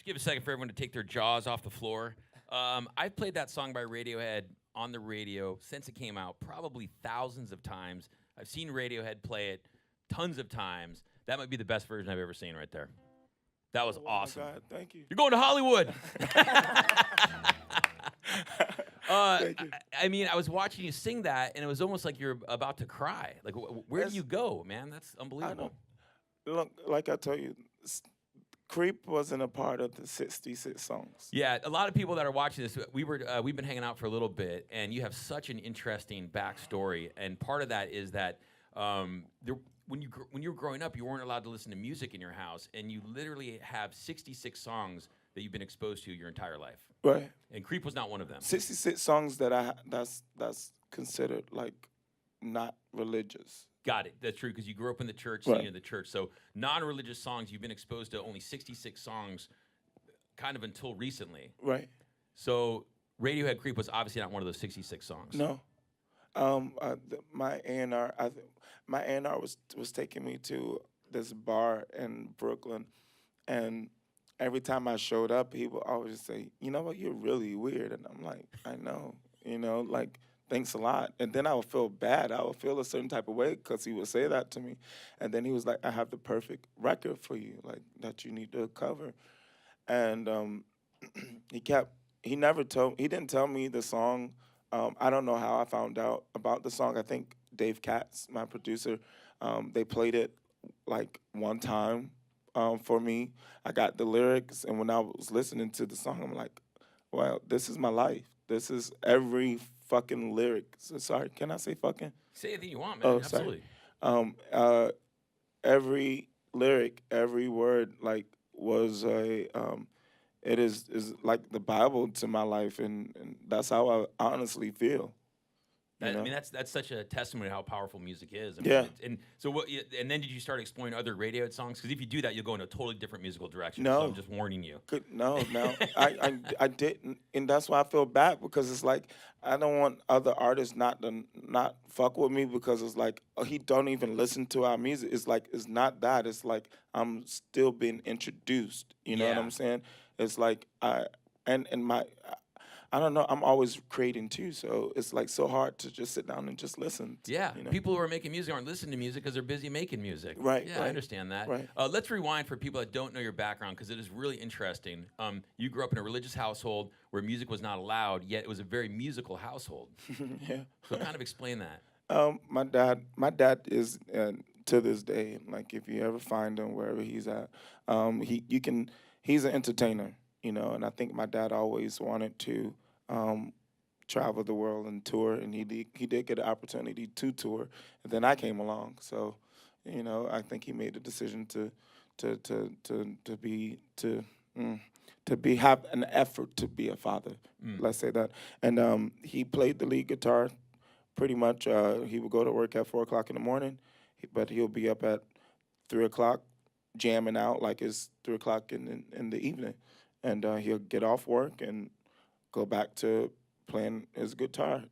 Just give a second for everyone to take their jaws off the floor. I've played that song by Radiohead on the radio since it came out, probably thousands of times. I've seen Radiohead play it tons of times. That might be the best version I've ever seen right there. That was awesome. My God, thank you. You're going to Hollywood. Thank you. I mean, I was watching you sing that, and it was almost like you're about to cry. Like, where do you go, man? That's unbelievable. Look, like I told you, Creep wasn't a part of the 66 songs. Yeah, a lot of people that are watching this, we've been hanging out for a little bit, and you have such an interesting backstory. And part of that is that when you were growing up, you weren't allowed to listen to music in your house, and you literally have 66 songs that you've been exposed to your entire life. Right. And Creep was not one of them. 66 songs that that's considered like not religious. Got it. That's true, because you grew up in the church, Right. singing in the church. So non-religious songs, you've been exposed to only 66 songs kind of until recently. Right. So Radiohead Creep was obviously not one of those 66 songs. No. My A&R, my A&R was taking me to this bar in Brooklyn, and every time I showed up, he would always say, "You know what? You're really weird." And I'm like, "I know, like, thanks a lot." And then I would feel bad. I would feel a certain type of way because he would say that to me. And then he was like, "I have the perfect record for you, like, that you need to cover." And he didn't tell me the song. I don't know how I found out about the song. I think Dave Katz, my producer, they played it like one time for me. I got the lyrics, and when I was listening to the song, I'm like, well, this is my life. This is every fucking lyric. So, sorry, can I say fucking? Say anything you want, man. Oh, Absolutely. sorry. Every lyric, every word, like, was it is like the Bible to my life, and that's how I honestly feel. I mean, that's such a testimony to how powerful music is. I mean, Yeah. And so, and then did you start exploring other Radiohead songs? Because if you do that, you'll go in a totally different musical direction. No. So I'm just warning you. No. I didn't, and that's why I feel bad, because it's like I don't want other artists not fuck with me, because it's like, oh, he don't even listen to our music. It's like, it's not that. It's like I'm still being introduced. You know what Yeah. I'm saying? It's like I don't know. I'm always creating too, so it's like so hard to just sit down and just listen. Yeah, You know? people who are making music aren't listening to music because they're busy making music. Right, Yeah, I right, understand that. right. Let's rewind for people that don't know your background, because it is really interesting. You grew up in a religious household where music was not allowed, yet it was a very musical household. Yeah. So kind of explain that. My dad is to this day, like, if you ever find him wherever he's at, he's an entertainer, and I think my dad always wanted to travel the world and tour, and he did get an opportunity to tour, and then I came along. So, I think he made the decision to have an effort to be a father. Let's say that, and he played the lead guitar. Pretty much, he would go to work at 4:00 in the morning, but he'll be up at 3:00 jamming out like it's 3:00 in the evening, and he'll get off work and go back to playing his guitar.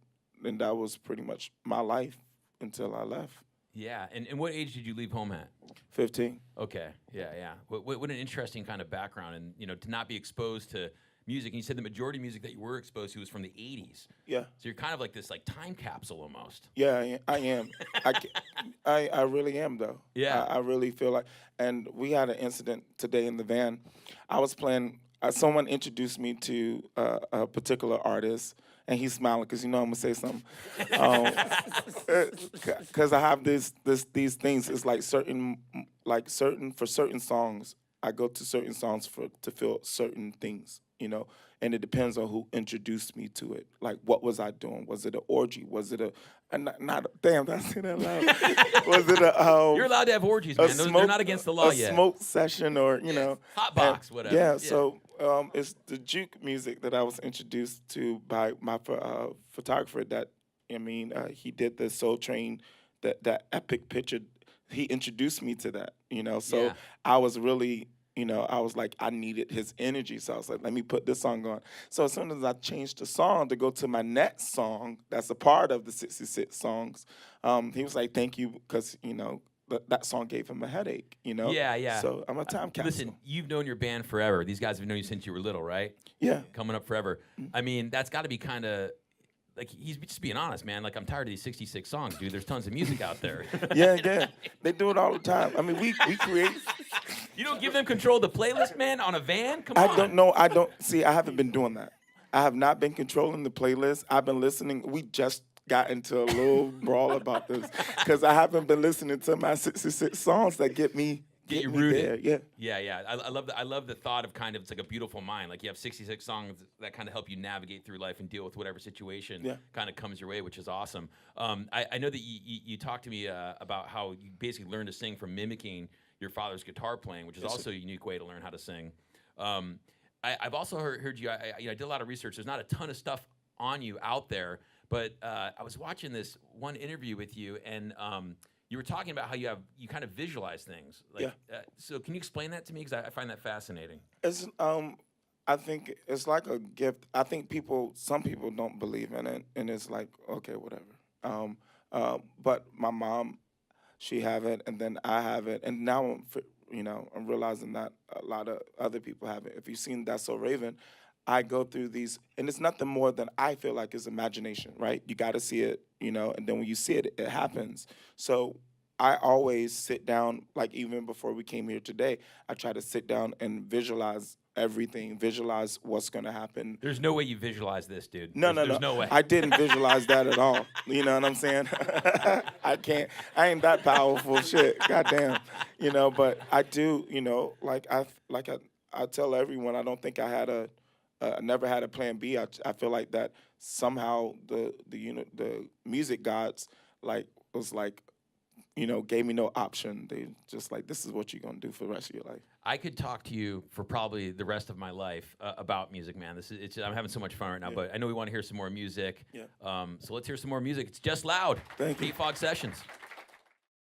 And that was pretty much my life until I left. Yeah, and what age did you leave home at? 15. Okay, yeah. What an interesting kind of background, and to not be exposed to music. And you said the majority of music that you were exposed to was from the 80s. Yeah. So you're kind of like this time capsule almost. Yeah, I am. I really am, though. Yeah. I really feel like, and we had an incident today in the van. I was playing, someone introduced me to a particular artist, and he's smiling because I'm gonna say something. Because I have these things. It's like for certain songs, I go to certain songs to feel certain things, and it depends on who introduced me to it. Like, what was I doing? Was it an orgy? Was it damn, did I say that loud? Was it You're allowed to have orgies, man. They're not against the law a yet. smoke session, or Hot box, whatever. Yeah, so it's the juke music that I was introduced to by my photographer. He did the Soul Train, that epic picture. He introduced me to that, So Yeah. I was really, I was like, I needed his energy. So I was like, let me put this song on. So as soon as I changed the song to go to my next song, that's a part of the 66 songs, he was like, thank you, because, that song gave him a headache, you know? Yeah, yeah. So I'm a time capsule. Listen, you've known your band forever. These guys have known you since you were little, right? Yeah. Coming up forever. I mean, that's got to be kind of like he's just being honest, man. Like I'm tired of these 66 songs, dude. There's tons of music out there. Yeah. They do it all the time. I mean, we create. You don't give them control of the playlist, man, on a van? Come on. I don't know. I don't see. I haven't been doing that. I have not been controlling the playlist. I've been listening. We just got into a little brawl about this because I haven't been listening to my 66 songs that get you rooted. There. Yeah. Yeah. I love the thought of kind of, it's like a beautiful mind. Like you have 66 songs that kind of help you navigate through life and deal with whatever situation kind of comes your way, which is awesome. I know that you talked to me about how you basically learned to sing from mimicking your father's guitar playing, which is also a unique way to learn how to sing. I've also heard you. I did a lot of research. There's not a ton of stuff on you out there, but I was watching this one interview with you, and you were talking about how you kind of visualize things. Like, so can you explain that to me? Because I find that fascinating. It's I think it's like a gift. I think some people don't believe in it, and it's like, okay, whatever. But my mom, she have it, and then I have it, and now I'm realizing that a lot of other people have it. If you've seen That's So Raven, I go through these, and it's nothing more than I feel like is imagination, right? You got to see it, and then when you see it, it happens. So I always sit down, like even before we came here today, I try to sit down and visualize everything, visualize what's going to happen. There's no way you visualize this, dude. No. There's no way. I didn't visualize that at all. You know what I'm saying? I can't. I ain't that powerful. Shit. Goddamn. But I do. I tell everyone. I don't think I had I never had a plan B. I feel like that somehow the music gods was gave me no option. They just like, this is what you're gonna do for the rest of your life. I could talk to you for probably the rest of my life about music, man. I'm having so much fun right now, but I know we want to hear some more music. Yeah. So let's hear some more music. It's Just Loud. Thank you. KFOG Sessions.